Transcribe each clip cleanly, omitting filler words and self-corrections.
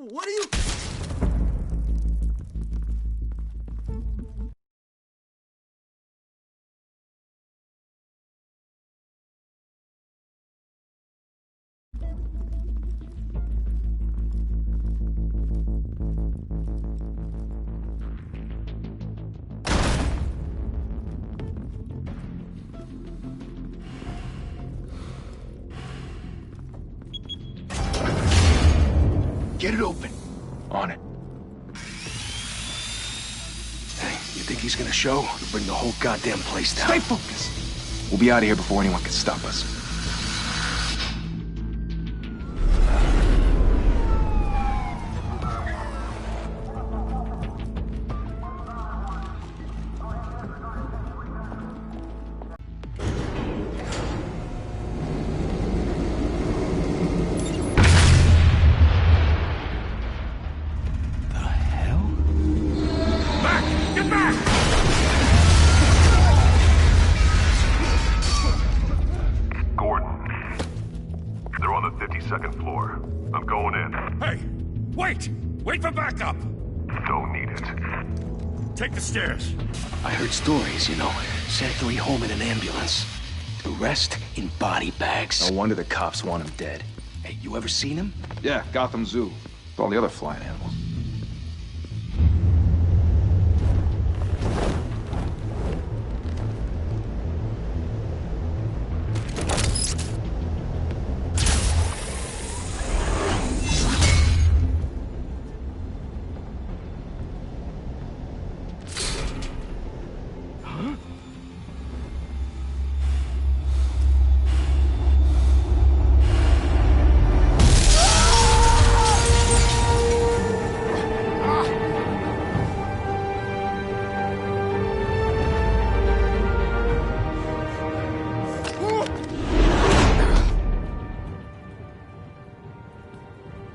What are you... Get it open. On it. Hey, you think he's gonna show? He'll bring the whole goddamn place down. Stay focused. We'll be out of here before anyone can stop us. Wait for backup! Don't need it. Take the stairs. I heard stories, you know. Sent 3 home in an ambulance. The rest in body bags. No wonder the cops want him dead. Hey, you ever seen him? Yeah, Gotham Zoo. With all the other flying animals.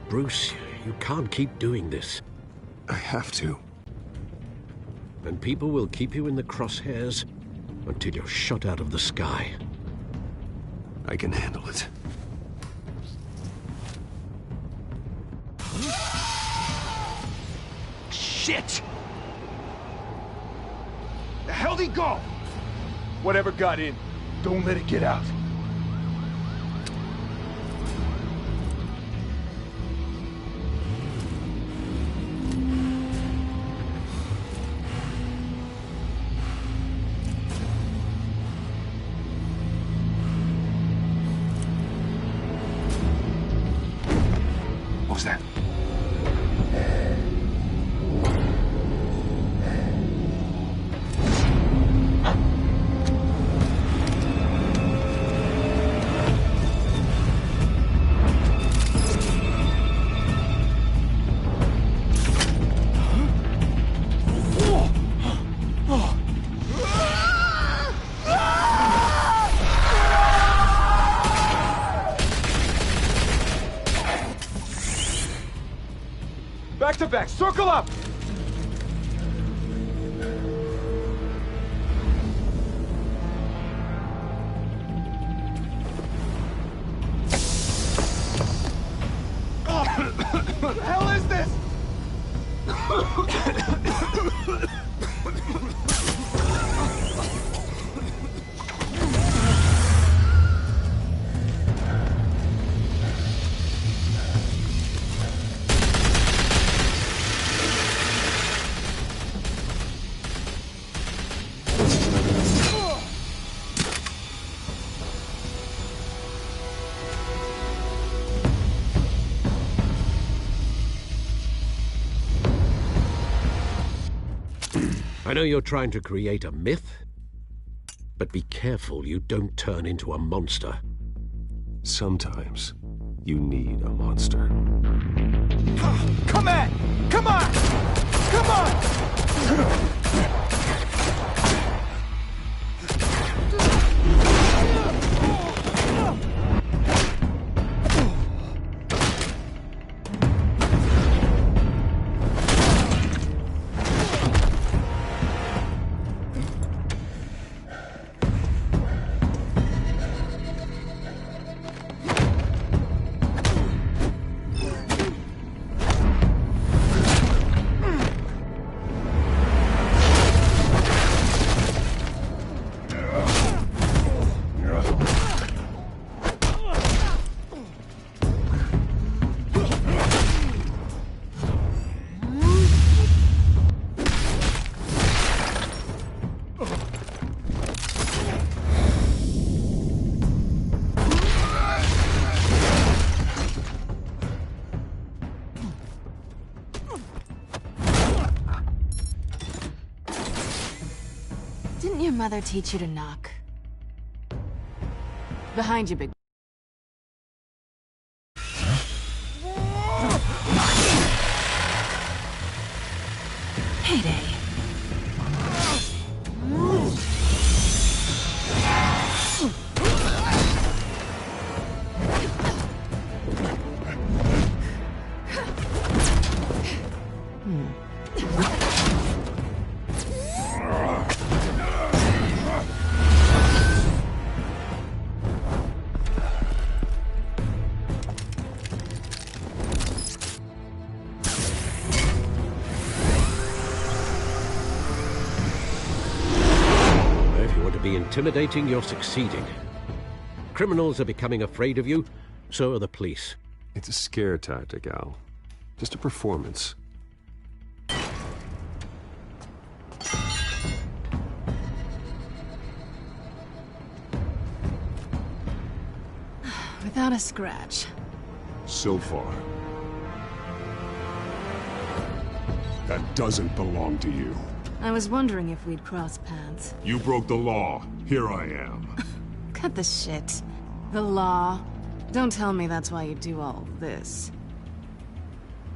Bruce, you can't keep doing this. I have to. And people will keep you in the crosshairs until you're shot out of the sky. I can handle it. Shit! The hell'd he go? Whatever got in, don't let it get out. What was that? Back to back, circle up! What the hell is this? I know you're trying to create a myth, but be careful you don't turn into a monster. Sometimes you need a monster. Come on! Come on! Come on! father teach you to knock? Behind you, big... Heyday. Intimidating, you're succeeding. Criminals are becoming afraid of you, so are the police. It's a scare tactic, Al. Just a performance. Without a scratch. So far. That doesn't belong to you. I was wondering if we'd cross paths. You broke the law. Here I am. Cut the shit. The law. Don't tell me that's why you do all this.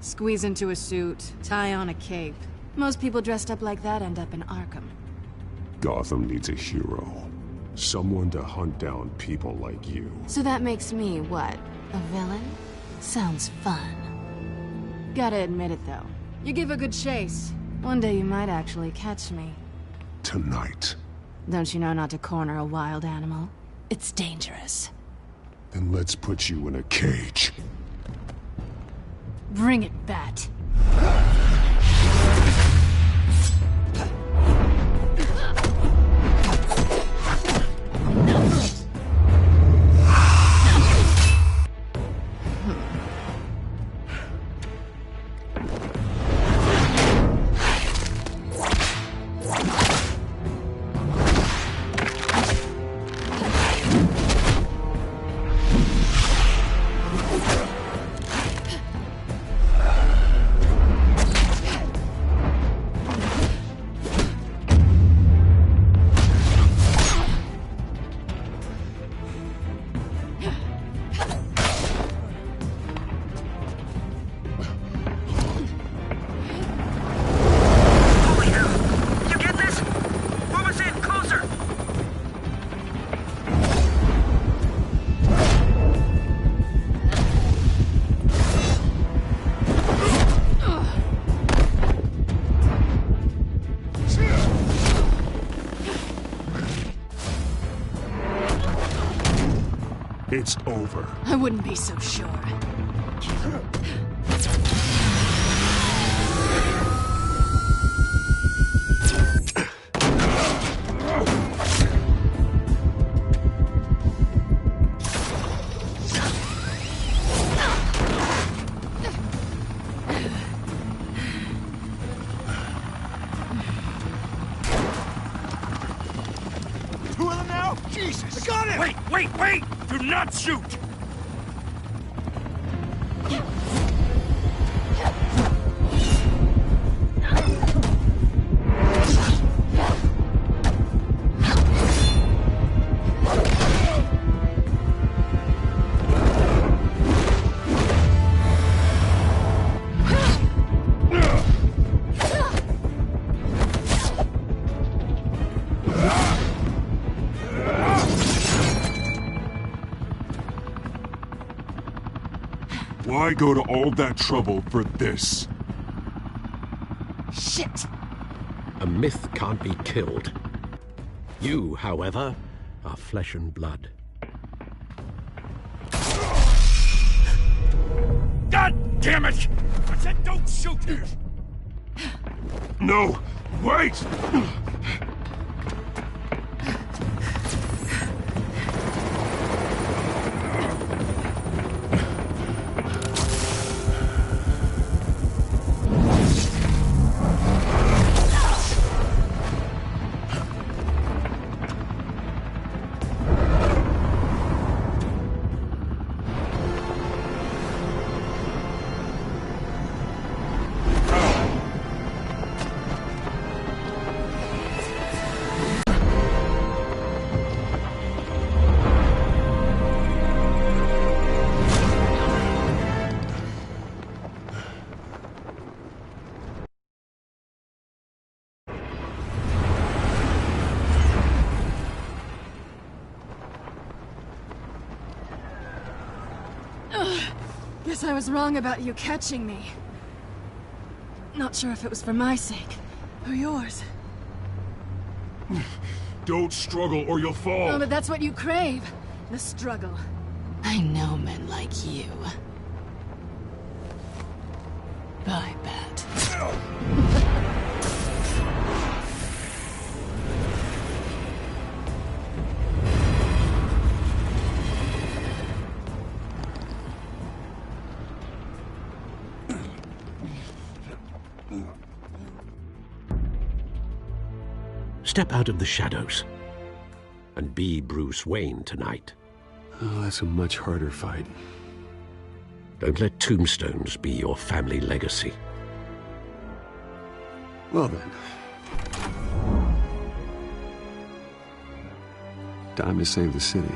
Squeeze into a suit, tie on a cape. Most people dressed up like that end up in Arkham. Gotham needs a hero. Someone to hunt down people like you. So that makes me, what, a villain? Sounds fun. Gotta admit it, though. You give a good chase. One day you might actually catch me. Tonight. Don't you know not to corner a wild animal? It's dangerous. Then let's put you in a cage. Bring it, Bat. It's over. I wouldn't be so sure. Two of them now? Jesus! I got it! Wait! Do not shoot! Why go to all that trouble for this? Shit! A myth can't be killed. You, however, are flesh and blood. God damn it! I said don't shoot! No! Wait! Guess I was wrong about you catching me. Not sure if it was for my sake, or yours. Don't struggle or you'll fall! Oh, but that's what you crave. The struggle. I know men like you. I bet. Step out of the shadows and be Bruce Wayne tonight. Oh, that's a much harder fight. Don't let tombstones be your family legacy. Well then. Time to save the city.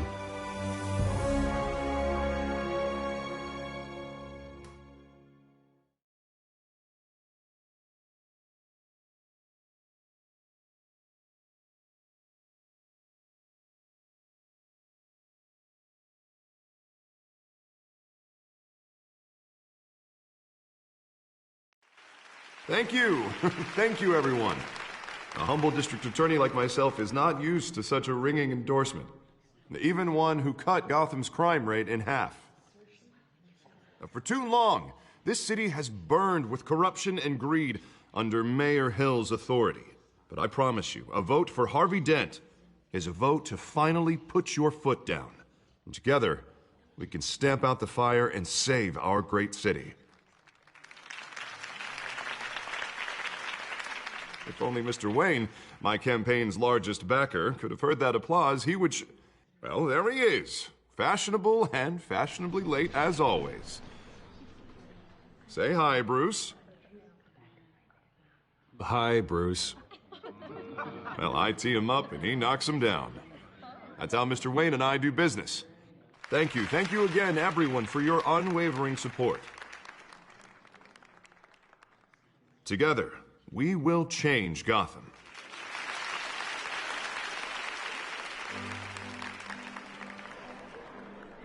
Thank you. Thank you, everyone. A humble district attorney like myself is not used to such a ringing endorsement. Even one who cut Gotham's crime rate in half. For too long, this city has burned with corruption and greed under Mayor Hill's authority. But I promise you, a vote for Harvey Dent is a vote to finally put your foot down. And together, we can stamp out the fire and save our great city. If only Mr. Wayne, my campaign's largest backer, could have heard that applause, he would well, there he is. Fashionable and fashionably late as always. Say hi, Bruce. Hi, Bruce. Well, I tee him up and he knocks him down. That's how Mr. Wayne and I do business. Thank you again, everyone, for your unwavering support. Together, we will change Gotham.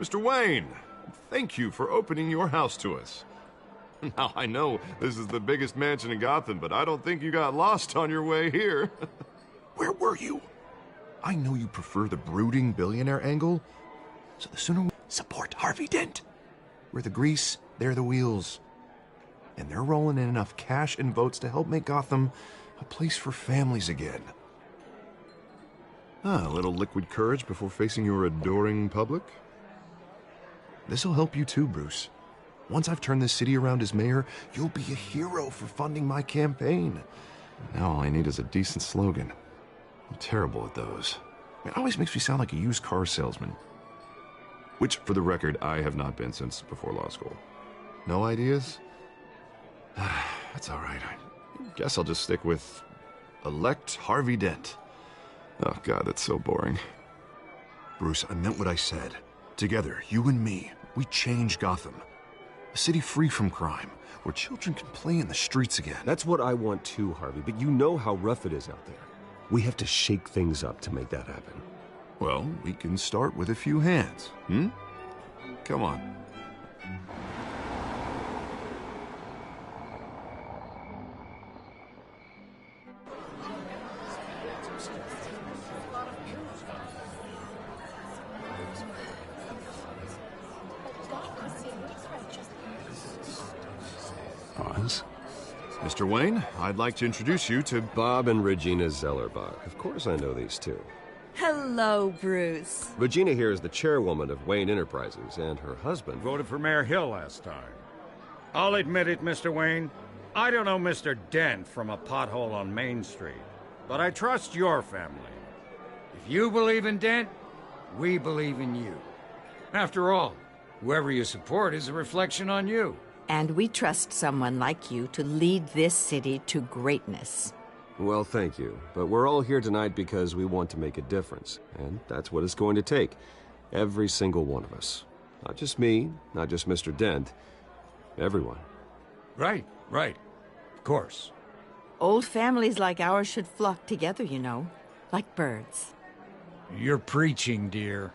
Mr. Wayne, thank you for opening your house to us. Now, I know this is the biggest mansion in Gotham, but I don't think you got lost on your way here. Where were you? I know you prefer the brooding billionaire angle, so the sooner we support Harvey Dent. We're the grease, they're the wheels. And they're rolling in enough cash and votes to help make Gotham a place for families again. A little liquid courage before facing your adoring public. This'll help you too, Bruce. Once I've turned this city around as mayor, you'll be a hero for funding my campaign. Now all I need is a decent slogan. I'm terrible at those. It always makes me sound like a used car salesman. Which, for the record, I have not been since before law school. No ideas? That's all right. I guess I'll just stick with elect Harvey Dent. Oh, God, that's so boring. Bruce, I meant what I said. Together, you and me, we change Gotham. A city free from crime, where children can play in the streets again. That's what I want too, Harvey, but you know how rough it is out there. We have to shake things up to make that happen. Well, we can start with a few hands, Come on. Pause. Mr. Wayne, I'd like to introduce you to Bob and Regina Zellerbach. Of course I know these two. Hello, Bruce. Regina here is the chairwoman of Wayne Enterprises, and her husband... Voted for Mayor Hill last time. I'll admit it, Mr. Wayne. I don't know Mr. Dent from a pothole on Main Street, but I trust your family. If you believe in Dent, we believe in you. After all, whoever you support is a reflection on you. And we trust someone like you to lead this city to greatness. Well, thank you. But we're all here tonight because we want to make a difference. And that's what it's going to take. Every single one of us. Not just me, not just Mr. Dent. Everyone. Right. Of course. Old families like ours should flock together, you know. Like birds. You're preaching, dear.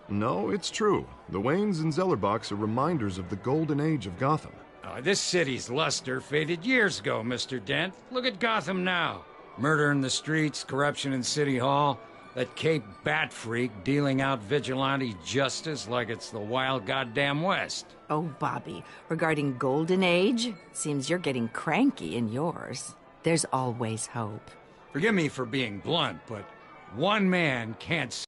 No, it's true. The Waynes and Zellerbachs are reminders of the golden age of Gotham. This city's luster faded years ago, Mr. Dent. Look at Gotham now. Murder in the streets, corruption in City Hall, that Cape Bat freak dealing out vigilante justice like it's the wild goddamn West. Oh, Bobby, regarding Golden Age, seems you're getting cranky in yours. There's always hope. Forgive me for being blunt, but one man can't...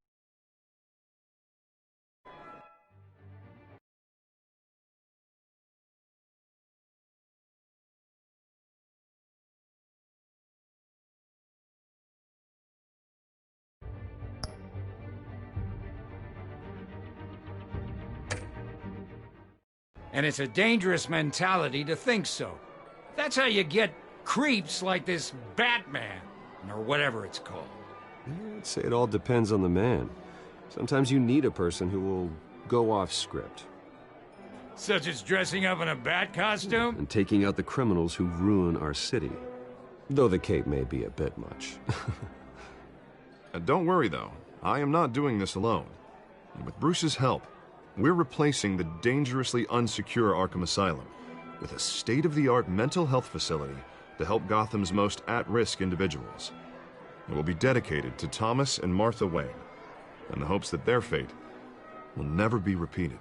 And it's a dangerous mentality to think so. That's how you get creeps like this Batman, or whatever it's called. I'd say it all depends on the man. Sometimes you need a person who will go off script. Such as dressing up in a bat costume? And taking out the criminals who ruin our city. Though the cape may be a bit much. Don't worry, though. I am not doing this alone. And with Bruce's help, we're replacing the dangerously unsecure Arkham Asylum with a state-of-the-art mental health facility to help Gotham's most at-risk individuals. It will be dedicated to Thomas and Martha Wayne, in the hopes that their fate will never be repeated.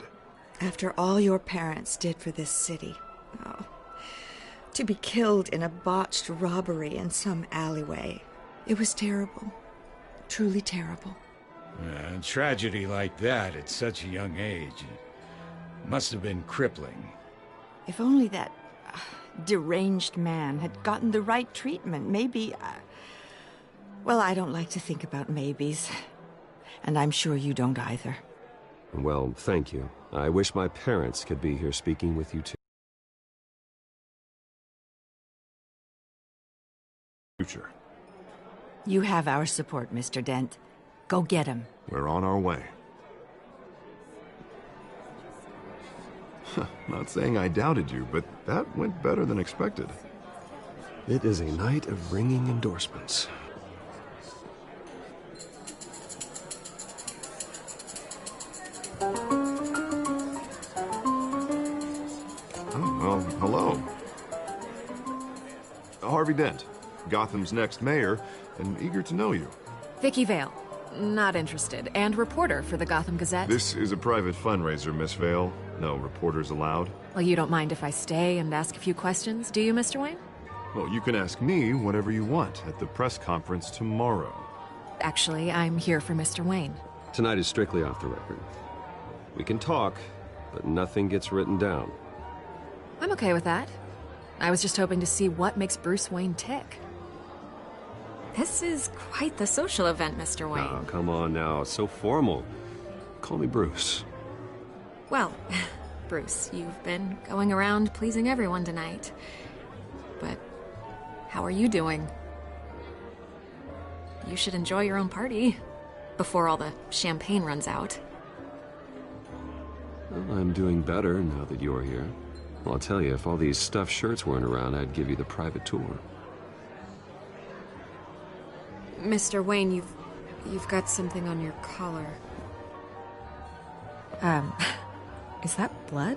After all your parents did for this city, to be killed in a botched robbery in some alleyway, it was terrible. Truly terrible. A tragedy like that at such a young age must have been crippling. If only that deranged man had gotten the right treatment, maybe... well, I don't like to think about maybes. And I'm sure you don't either. Well, thank you. I wish my parents could be here speaking with you too. Future. You have our support, Mr. Dent. Go get him. We're on our way. Not saying I doubted you, but that went better than expected. It is a night of ringing endorsements. Oh, well, hello. Harvey Dent, Gotham's next mayor, and eager to know you. Vicky Vale. Not interested. And reporter for the Gotham Gazette. This is a private fundraiser, Miss Vale. No reporters allowed. Well, you don't mind if I stay and ask a few questions, do you, Mr. Wayne? Well, you can ask me whatever you want at the press conference tomorrow. Actually, I'm here for Mr. Wayne. Tonight is strictly off the record. We can talk, but nothing gets written down. I'm okay with that. I was just hoping to see what makes Bruce Wayne tick. This is quite the social event, Mr. Wayne. Oh, come on now. It's so formal. Call me Bruce. Well, Bruce, you've been going around pleasing everyone tonight. But how are you doing? You should enjoy your own party before all the champagne runs out. Well, I'm doing better now that you're here. Well, I'll tell you, if all these stuffed shirts weren't around, I'd give you the private tour. Mr. Wayne, you've got something on your collar. Is that blood?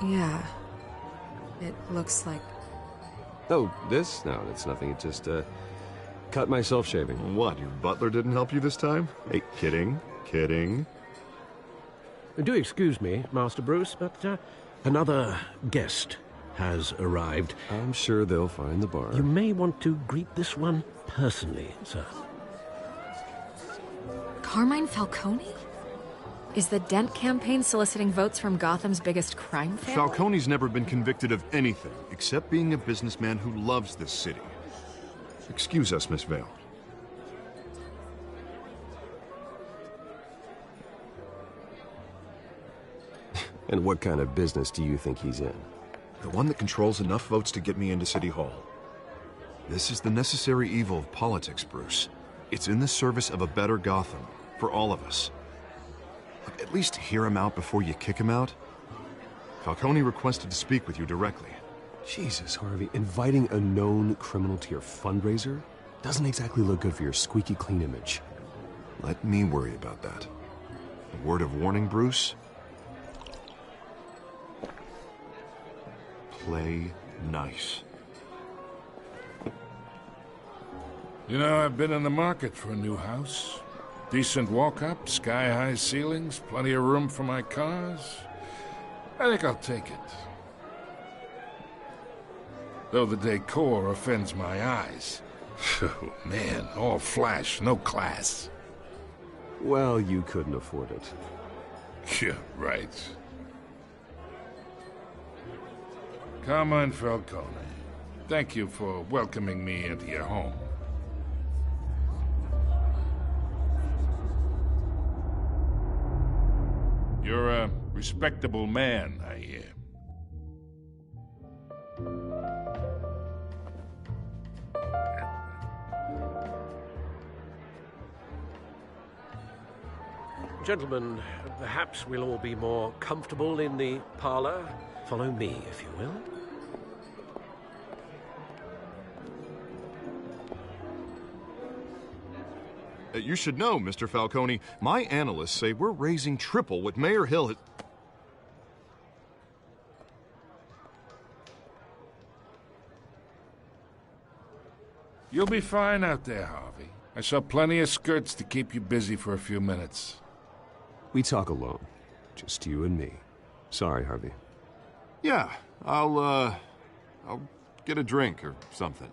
Yeah. It looks like... Oh, this? No, it's nothing. It just, cut myself shaving. What, your butler didn't help you this time? Hey, kidding, kidding. Do excuse me, Master Bruce, but another guest has arrived. I'm sure they'll find the bar. You may want to greet this one personally, sir. Carmine Falcone? Is the Dent campaign soliciting votes from Gotham's biggest crime family? Falcone's never been convicted of anything except being a businessman who loves this city. Excuse us, Miss Vale. And what kind of business do you think he's in? The one that controls enough votes to get me into City Hall. This is the necessary evil of politics, Bruce. It's in the service of a better Gotham, for all of us. Look, at least hear him out before you kick him out. Falcone requested to speak with you directly. Jesus, Harvey, inviting a known criminal to your fundraiser doesn't exactly look good for your squeaky clean image. Let me worry about that. A word of warning, Bruce? Play nice. You know, I've been in the market for a new house. Decent walk-up, sky-high ceilings, plenty of room for my cars. I think I'll take it. Though the decor offends my eyes. Oh, man, all flash, no class. Well, you couldn't afford it. Yeah, right. Carmine Falcone, thank you for welcoming me into your home. You're a respectable man, I hear. Gentlemen, perhaps we'll all be more comfortable in the parlor. Follow me, if you will. You should know, Mr. Falcone, my analysts say we're raising triple what Mayor Hill had... You'll be fine out there, Harvey. I saw plenty of skirts to keep you busy for a few minutes. We talk alone. Just you and me. Sorry, Harvey. Yeah, I'll get a drink or something.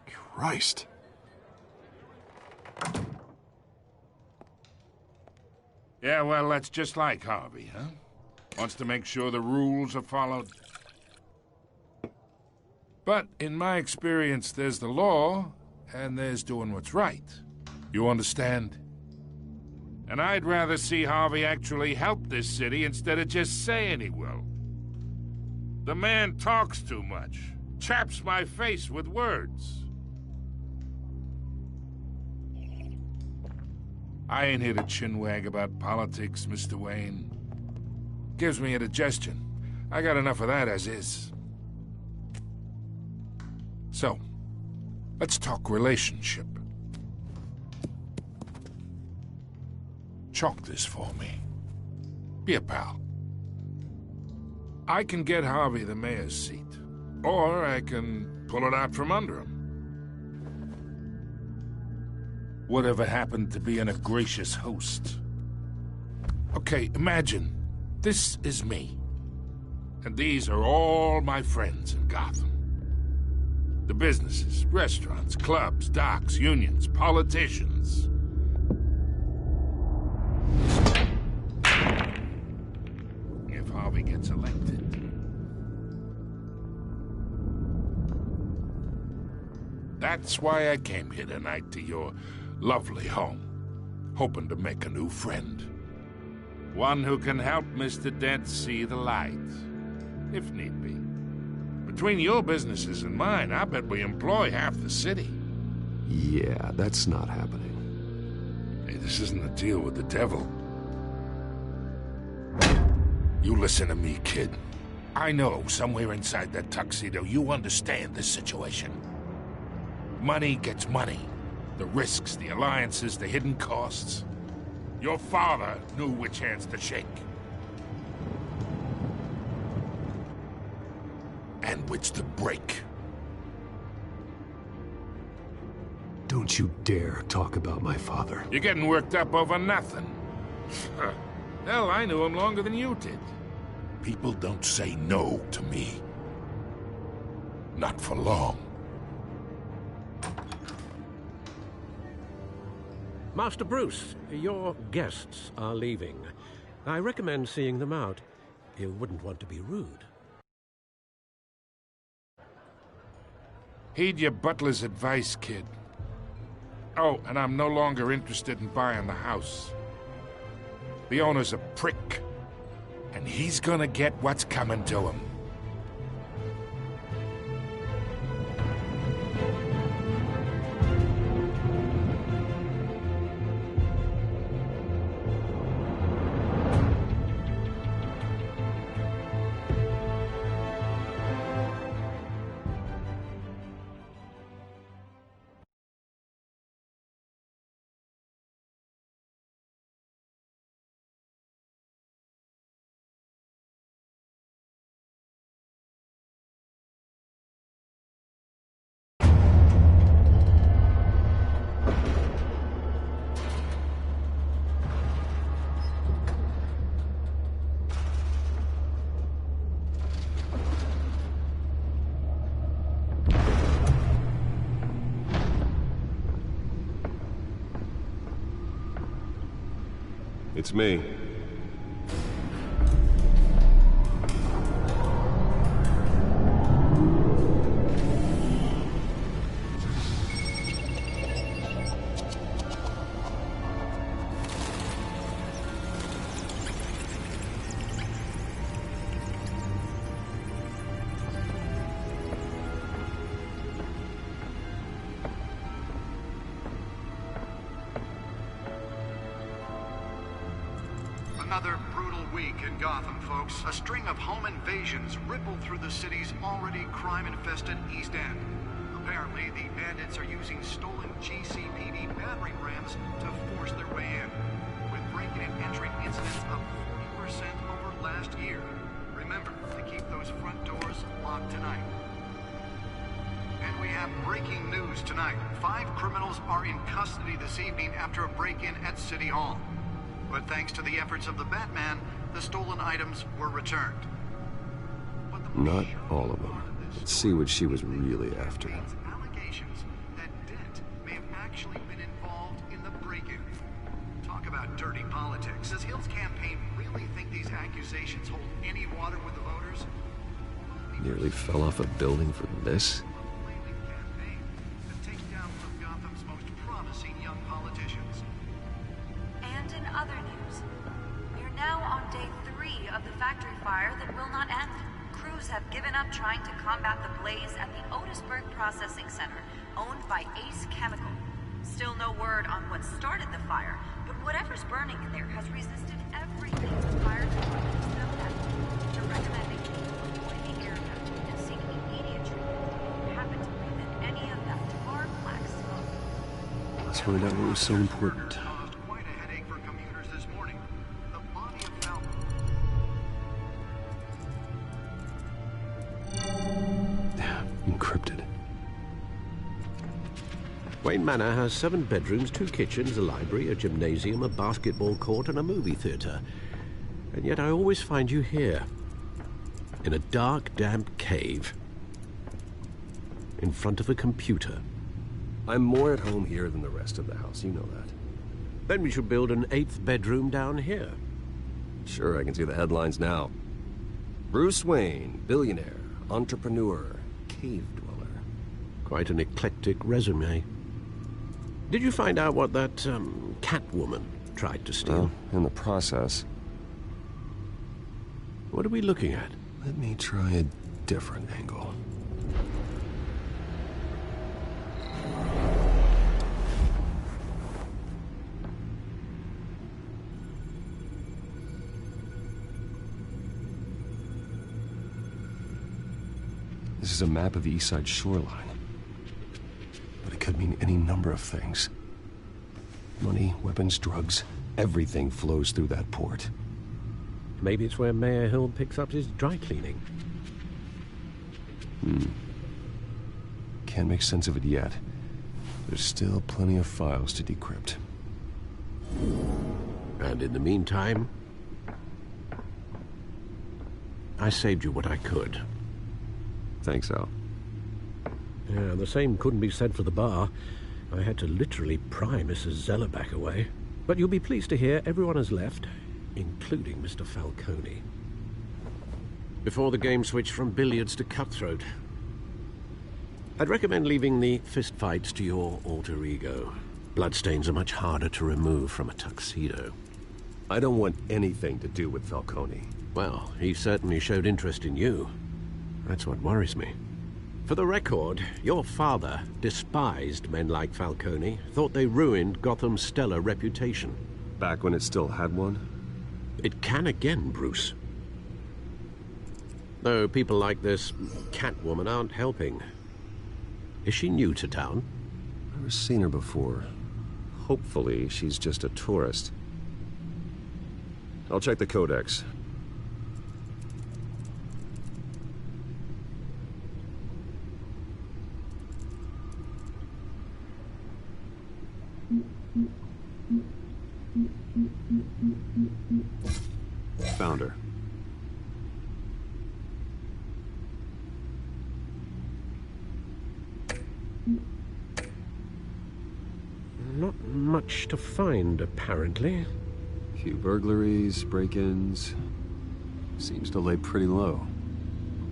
Christ. Yeah, well, that's just like Harvey, huh? Wants to make sure the rules are followed. But in my experience, there's the law, and there's doing what's right. You understand? And I'd rather see Harvey actually help this city instead of just saying he will. The man talks too much, chaps my face with words. I ain't here to chinwag about politics, Mr. Wayne. Gives me indigestion. I got enough of that as is. So, let's talk relationship. Chalk this for me. Be a pal. I can get Harvey the mayor's seat, or I can pull it out from under him. Whatever happened to being a gracious host? Okay, imagine this is me, and these are all my friends in Gotham. The businesses, restaurants, clubs, docks, unions, politicians. If Harvey gets elected. That's why I came here tonight to your lovely home, hoping to make a new friend. One who can help Mr. Dent see the light, if need be. Between your businesses and mine, I bet we employ half the city. Yeah, that's not happening. Hey, this isn't a deal with the devil. You listen to me, kid. I know somewhere inside that tuxedo you understand this situation. Money gets money. The risks, the alliances, the hidden costs. Your father knew which hands to shake. And which to break. Don't you dare talk about my father. You're getting worked up over nothing. Hell, I knew him longer than you did. People don't say no to me. Not for long. Master Bruce, your guests are leaving. I recommend seeing them out. You wouldn't want to be rude. Heed your butler's advice, kid. Oh, and I'm no longer interested in buying the house. The owner's a prick, and he's gonna get what's coming to him. It's me. Another brutal week in Gotham, folks. A string of home invasions rippled through the city's already crime-infested East End. Apparently, the bandits are using stolen GCPD battering rams to force their way in, with breaking and entering incidents up 40% over last year. Remember to keep those front doors locked tonight. And we have breaking news tonight. 5 criminals are in custody this evening after a break-in at City Hall. But thanks to the efforts of the Batman, the stolen items were returned. Not all of them. Let's see what she was really after. Allegations that Dent may have actually been involved in the break-in. Talk about dirty politics. Does Hill's campaign really think these accusations hold any water with the voters? Nearly fell off a building for this? And in other news, we're now on day 3 of the factory fire that will not end. Crews have given up trying to combat the blaze at the Otisburg Processing Center, owned by Ace Chemical. Still no word on what started the fire, but whatever's burning in there has resisted everything the fire department has known at. They're recommending avoiding the area and seek immediate treatment if you happen to breathe in any of that tar black smoke. Let's find out what was so important. Encrypted. Wayne Manor has 7 bedrooms, 2 kitchens, a library, a gymnasium, a basketball court, and a movie theater. And yet I always find you here, in a dark, damp cave, in front of a computer. I'm more at home here than the rest of the house, you know that. Then we should build an 8th bedroom down here. Sure, I can see the headlines now. Bruce Wayne, billionaire, entrepreneur, cave dweller. Quite an eclectic resume. Did you find out what that, Catwoman tried to steal? Well, in the process. What are we looking at? Let me try a different angle. This is a map of the East Side shoreline. But it could mean any number of things. Money, weapons, drugs, everything flows through that port. Maybe it's where Mayor Hill picks up his dry cleaning. Can't make sense of it yet. There's still plenty of files to decrypt. And in the meantime, I saved you what I could. Thanks, Al. Yeah, the same couldn't be said for the bar. I had to literally pry Mrs. Zellerback away. But you'll be pleased to hear everyone has left, including Mr. Falcone. Before the game switched from billiards to cutthroat. I'd recommend leaving the fistfights to your alter ego. Bloodstains are much harder to remove from a tuxedo. I don't want anything to do with Falcone. Well, he certainly showed interest in you. That's what worries me. For the record, your father despised men like Falcone, thought they ruined Gotham's stellar reputation. Back when it still had one? It can again, Bruce. Though people like this Catwoman aren't helping. Is she new to town? Never seen her before. Hopefully, she's just a tourist. I'll check the codex. Found her. Not much to find, apparently. Few burglaries, break-ins. Seems to lay pretty low.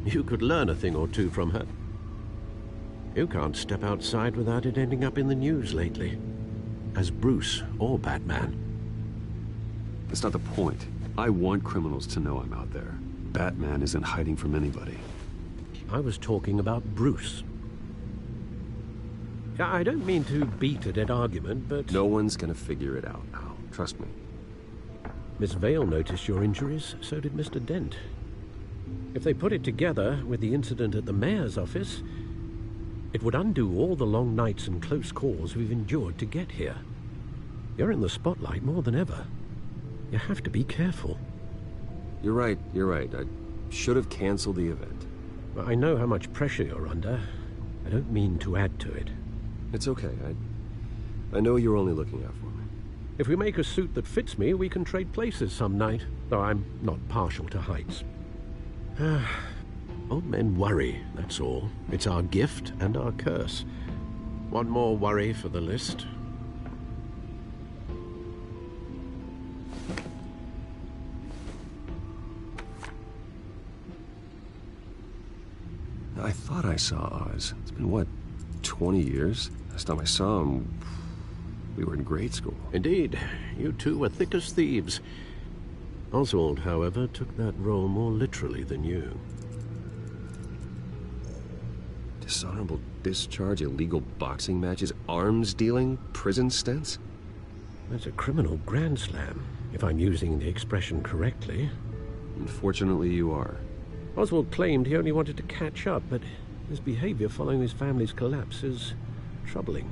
You could learn a thing or two from her. You can't step outside without it ending up in the news lately. As Bruce or Batman. That's not the point. I want criminals to know I'm out there. Batman isn't hiding from anybody. I was talking about Bruce. I don't mean to beat a dead argument, but... No one's gonna figure it out now. Trust me. Miss Vale noticed your injuries, so did Mr. Dent. If they put it together with the incident at the mayor's office, it would undo all the long nights and close calls we've endured to get here. You're in the spotlight more than ever. You have to be careful. You're right. I should have canceled the event. I know how much pressure you're under. I don't mean to add to it. It's okay. I know you're only looking out for me. If we make a suit that fits me, we can trade places some night, though I'm not partial to heights. Old men worry, that's all. It's our gift and our curse. One more worry for the list. I thought I saw Oz. It's been, what, 20 years? Last time I saw him, we were in grade school. Indeed. You two were thick as thieves. Oswald, however, took that role more literally than you. Dishonorable discharge, illegal boxing matches, arms dealing, prison stints? That's a criminal grand slam, if I'm using the expression correctly. Unfortunately, you are. Oswald claimed he only wanted to catch up, but his behavior following his family's collapse is troubling.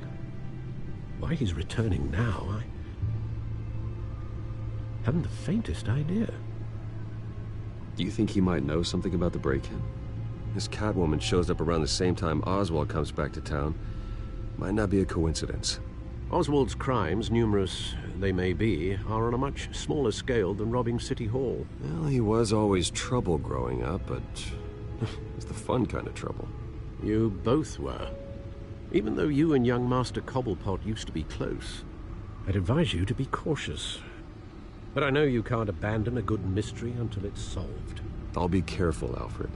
Why he's returning now, I haven't the faintest idea. Do you think he might know something about the break-in? This Catwoman shows up around the same time Oswald comes back to town. Might not be a coincidence. Oswald's crimes, numerous they may be, are on a much smaller scale than robbing City Hall. Well, he was always trouble growing up, but it's the fun kind of trouble. You both were. Even though you and young Master Cobblepot used to be close, I'd advise you to be cautious. But I know you can't abandon a good mystery until it's solved. I'll be careful, Alfred.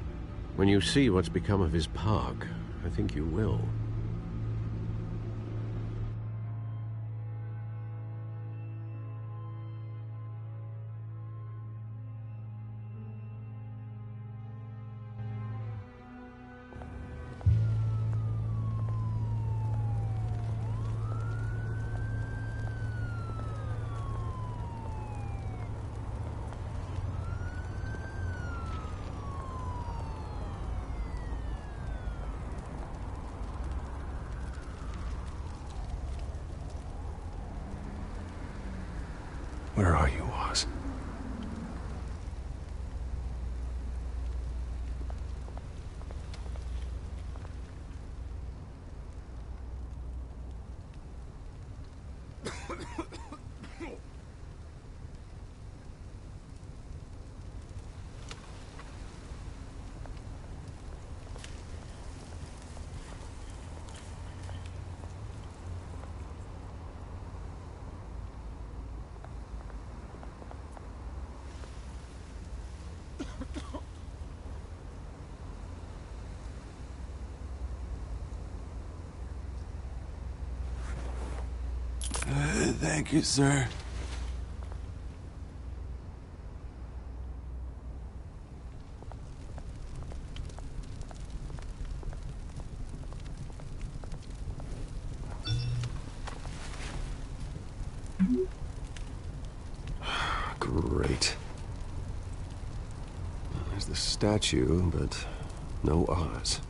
When you see what's become of his park, I think you will. Where are you, Oz? Thank you, sir. Great. There's the statue, but no Oz.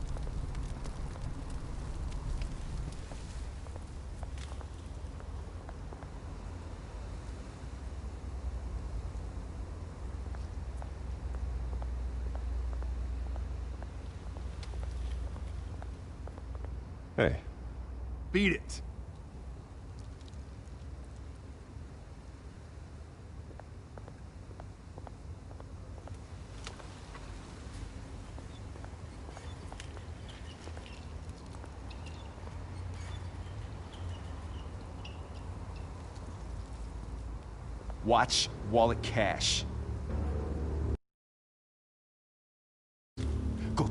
Hey. Beat it. Watch wallet cash. Go.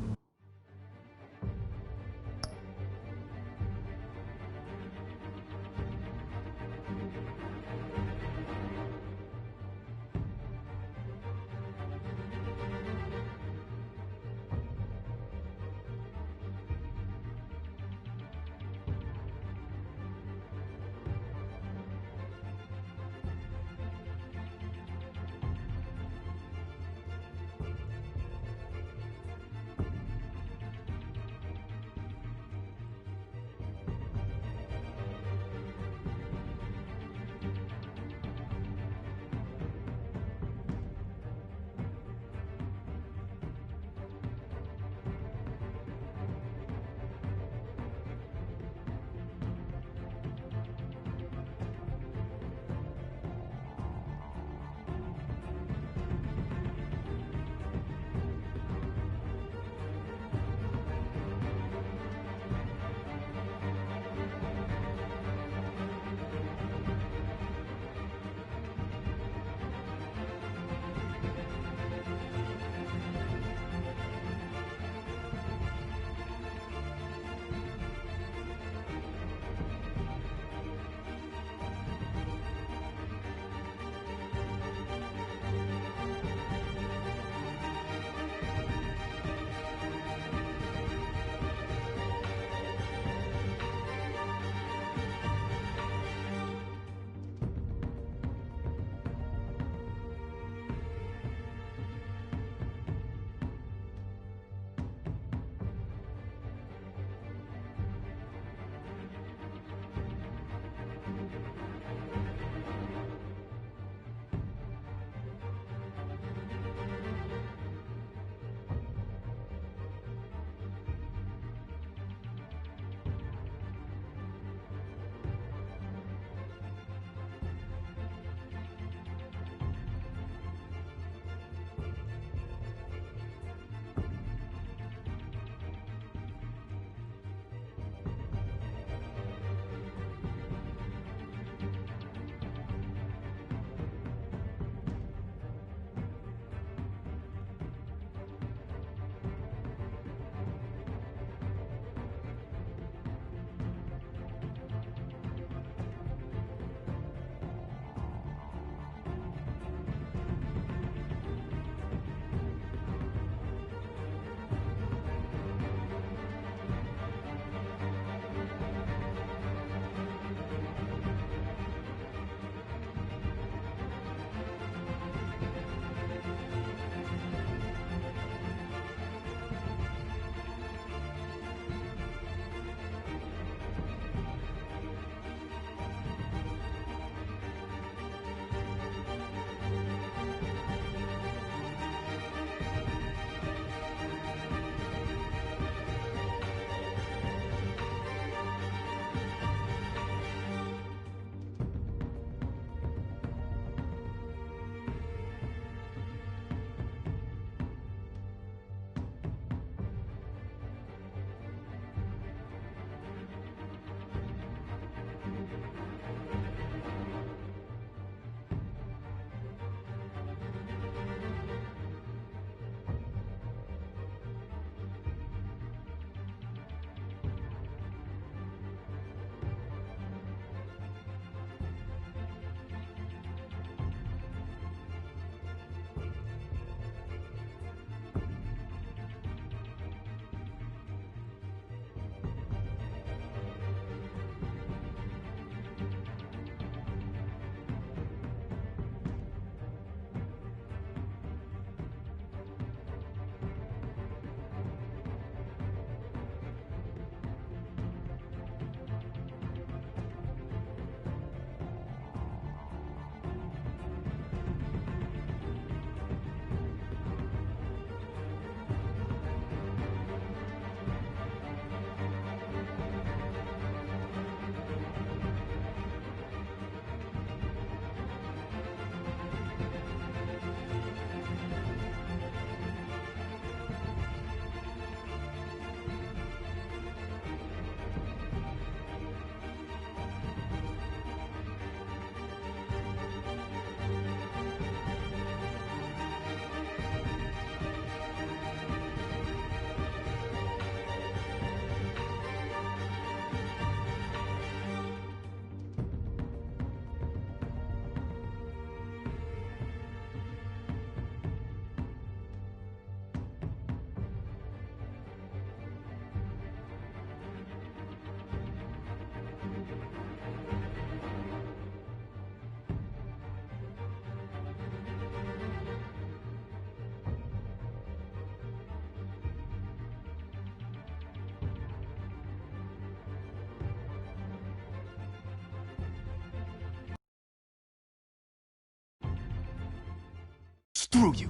through you.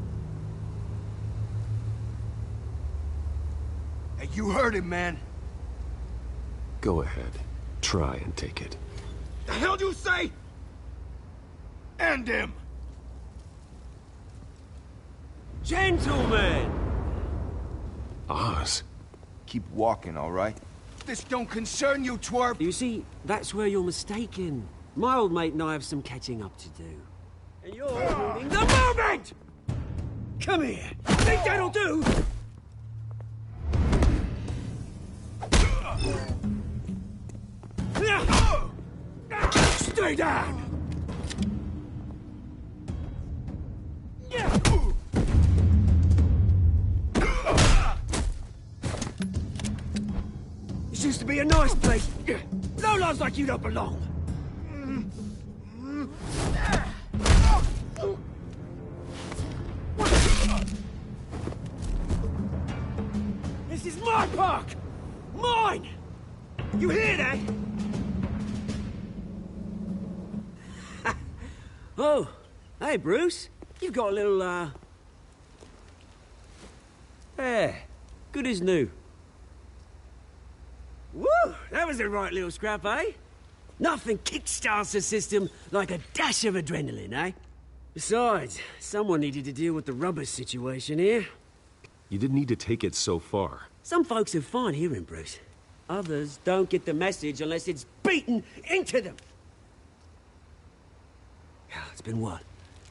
Hey, you heard him, man. Go ahead. Try and take it. The hell do you say? End him! Gentlemen! Oz. Keep walking, all right? This don't concern you, twerp! You see, that's where you're mistaken. My old mate and I have some catching up to do. And you're ruining the moment! Come here! Think that'll do? Stay down! This used to be a nice place. Lowlifes like you don't belong. This is my park! Mine! You hear that? Oh, hey, Bruce. You've got a little, Yeah, good as new. Woo! That was a right little scrap, eh? Nothing kickstarts the system like a dash of adrenaline, eh? Besides, someone needed to deal with the rubber situation here. You didn't need to take it so far. Some folks have fine hearing, Bruce. Others don't get the message unless it's beaten into them. It's been, what,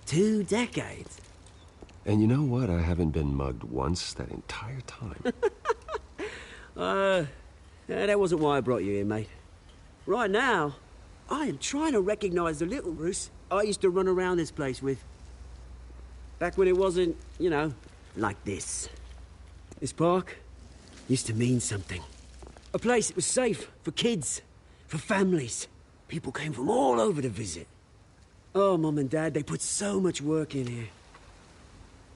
2 decades? And you know what? I haven't been mugged once that entire time. That wasn't why I brought you here, mate. Right now, I am trying to recognize the little Bruce I used to run around this place with. Back when it wasn't, you know, like this. This park used to mean something. A place that was safe for kids, for families. People came from all over to visit. Oh, Mum and Dad, they put so much work in here.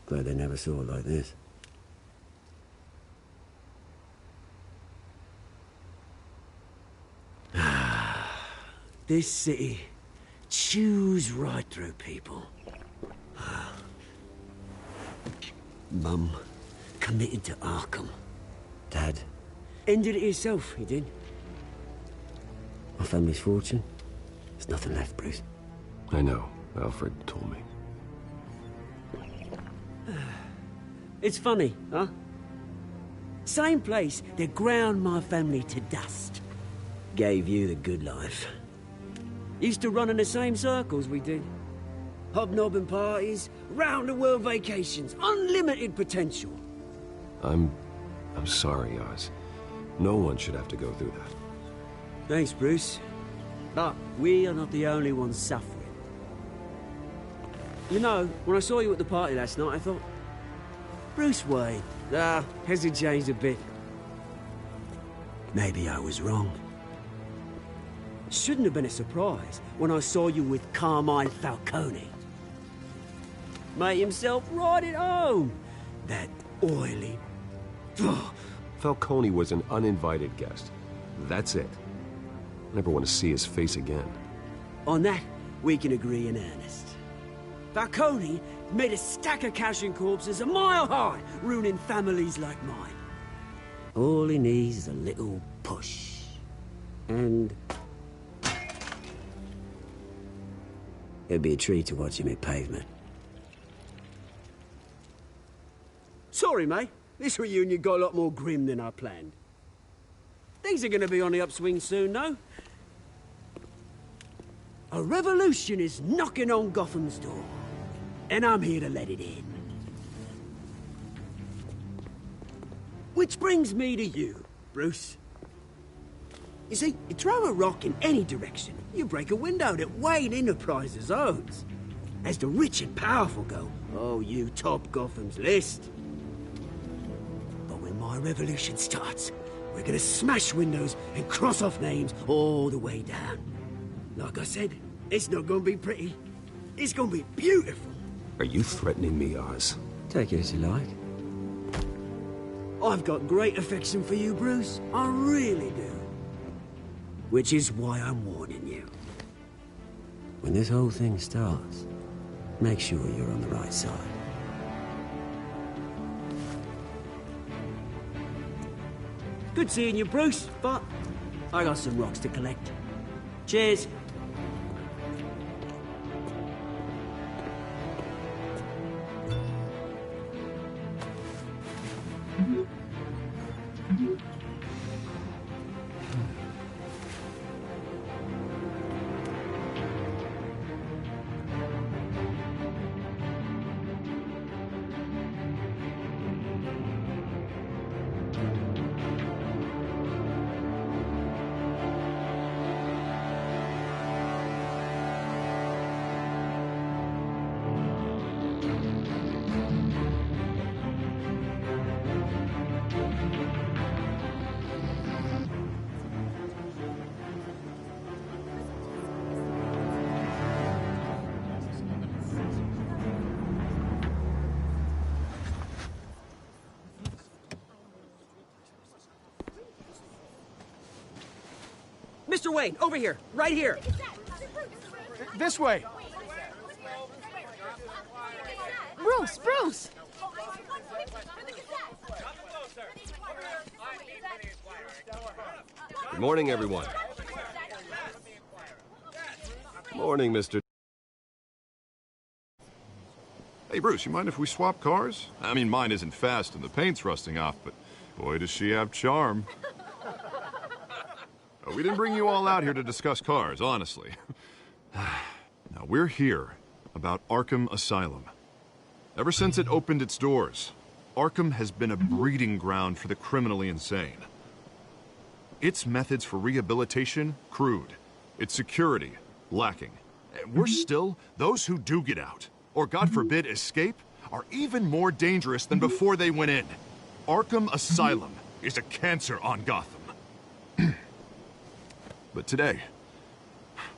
Glad they never saw it like this. This city chews right through people. Mum committed to Arkham. Dad ended it himself, he did. My family's fortune, there's nothing left, Bruce. I know. Alfred told me. It's funny, huh? Same place that ground my family to dust. Gave you the good life. Used to run in the same circles we did. Hobnobbing parties, round-the-world vacations, unlimited potential. I'm sorry, Oz. No one should have to go through that. Thanks, Bruce. But we are not the only ones suffering. You know, when I saw you at the party last night, I thought, Bruce Wayne. Hasn't changed a bit. Maybe I was wrong. Shouldn't have been a surprise when I saw you with Carmine Falcone. Made himself right at home. That oily... Falcone was an uninvited guest. That's it. Never want to see his face again. On that, we can agree in earnest. Falcone made a stack of cashing corpses a mile high, ruining families like mine. All he needs is a little push. And... it'd be a treat to watch him hit pavement. Sorry, mate. This reunion got a lot more grim than I planned. Things are gonna be on the upswing soon, though. A revolution is knocking on Gotham's door. And I'm here to let it in. Which brings me to you, Bruce. You see, you throw a rock in any direction, you break a window that Wayne Enterprises owns. As the rich and powerful go, oh, you top Gotham's list. But when my revolution starts, we're gonna smash windows and cross off names all the way down. Like I said, it's not gonna be pretty. It's gonna be beautiful. Are you threatening me, Oz? Take it as you like. I've got great affection for you, Bruce. I really do. Which is why I'm warning you. When this whole thing starts, make sure you're on the right side. Good seeing you, Bruce, but I got some rocks to collect. Cheers. Mr. Wayne, over here. Right here. This way. Bruce! Bruce! Good morning, everyone. Morning, Mr. Hey, Bruce, you mind if we swap cars? I mean, mine isn't fast and the paint's rusting off, but boy, does she have charm. We didn't bring you all out here to discuss cars, honestly. Now, we're here about Arkham Asylum. Ever since it opened its doors, Arkham has been a breeding ground for the criminally insane. Its methods for rehabilitation, crude. Its security, lacking. And worse still, those who do get out, or God forbid, escape, are even more dangerous than before they went in. Arkham Asylum is a cancer on Gotham. But today,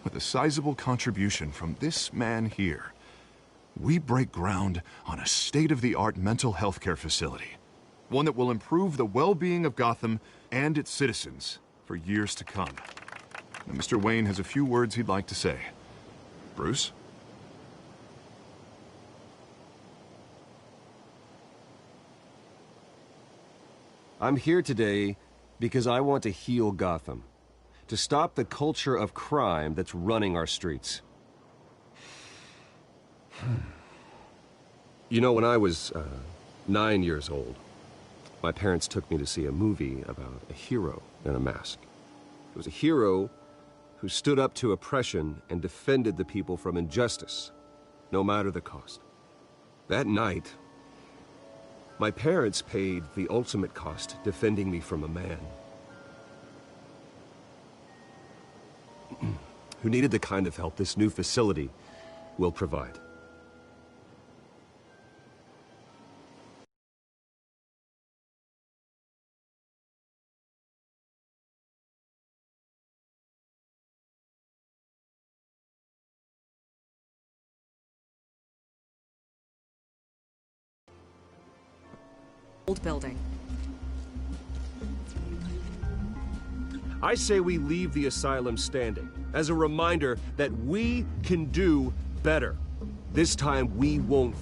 with a sizable contribution from this man here, we break ground on a state-of-the-art mental health care facility. One that will improve the well-being of Gotham and its citizens for years to come. Now, Mr. Wayne has a few words he'd like to say. Bruce? I'm here today because I want to heal Gotham. To stop the culture of crime that's running our streets. You know, when I was 9 years old, my parents took me to see a movie about a hero in a mask. It was a hero who stood up to oppression and defended the people from injustice, no matter the cost. That night, my parents paid the ultimate cost defending me from a man who needed the kind of help this new facility will provide. Old building. I say we leave the asylum standing as a reminder that we can do better. This time we won't